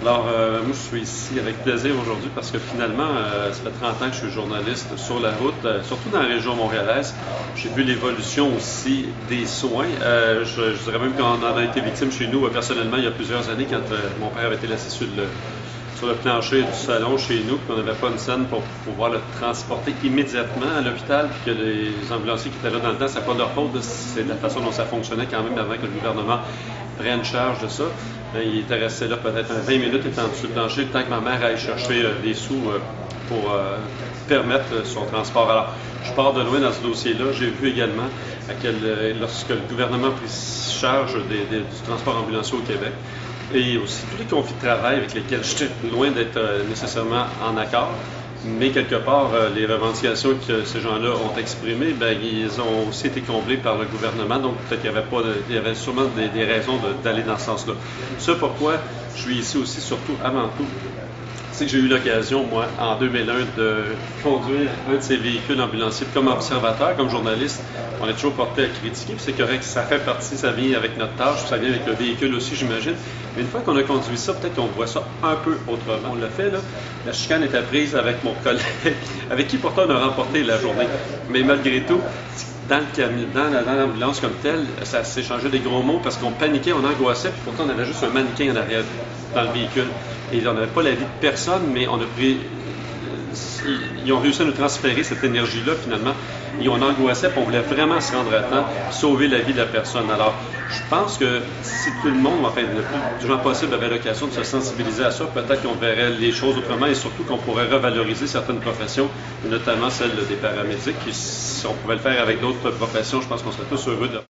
Moi, je suis ici avec plaisir aujourd'hui parce que finalement, ça fait 30 ans que je suis journaliste sur la route, surtout dans la région montréalaise. J'ai vu l'évolution aussi des soins. Je dirais même qu'on en a été victime chez nous, personnellement, il y a plusieurs années, quand mon père avait été laissé sur le plancher du salon chez nous, puis on n'avait pas une scène pour pouvoir le transporter immédiatement à l'hôpital, puis que les ambulanciers qui étaient là dans le temps, c'est pas de leur faute, c'est de la façon dont ça fonctionnait quand même avant que le gouvernement prenne charge de ça. Il était resté là peut-être 20 minutes, étant en dessous du plancher, le temps que ma mère aille chercher des sous pour permettre son transport. Alors, je pars de loin dans ce dossier-là. J'ai vu également lorsque le gouvernement a pris charge du transport ambulancier au Québec, et aussi tous les conflits de travail avec lesquels j'étais loin d'être nécessairement en accord. Mais quelque part, les revendications que ces gens-là ont exprimées, ils ont aussi été comblées par le gouvernement. Donc, peut-être qu'il y avait sûrement des raisons d'aller dans ce sens-là. Ce pourquoi je suis ici aussi, surtout avant tout, c'est que j'ai eu l'occasion, moi, en 2001, de conduire un de ces véhicules ambulanciers comme observateur, comme journaliste. On est toujours porté à critiquer, puis c'est correct, ça fait partie, ça vient avec notre tâche, ça vient avec le véhicule aussi, j'imagine. Mais une fois qu'on a conduit ça, peut-être qu'on voit ça un peu autrement. On l'a fait, là. La chicane était prise avec mon collègue, avec qui pourtant on a remporté la journée. Mais malgré tout, dans l'ambulance comme telle, ça s'échangeait des gros mots parce qu'on paniquait, on angoissait, puis pourtant on avait juste un mannequin en arrière dans le véhicule. Et on n'avait pas la vie de personne, mais on a pris. Ils ont réussi à nous transférer cette énergie-là, finalement. Et on angoissait, puis on voulait vraiment se rendre à temps, sauver la vie de la personne. Alors, je pense que si tout le monde, enfin, le plus du gens possible avait l'occasion de se sensibiliser à ça, peut-être qu'on verrait les choses autrement et surtout qu'on pourrait revaloriser certaines professions, notamment celle des paramédics. Puis si on pouvait le faire avec d'autres professions, je pense qu'on serait tous heureux de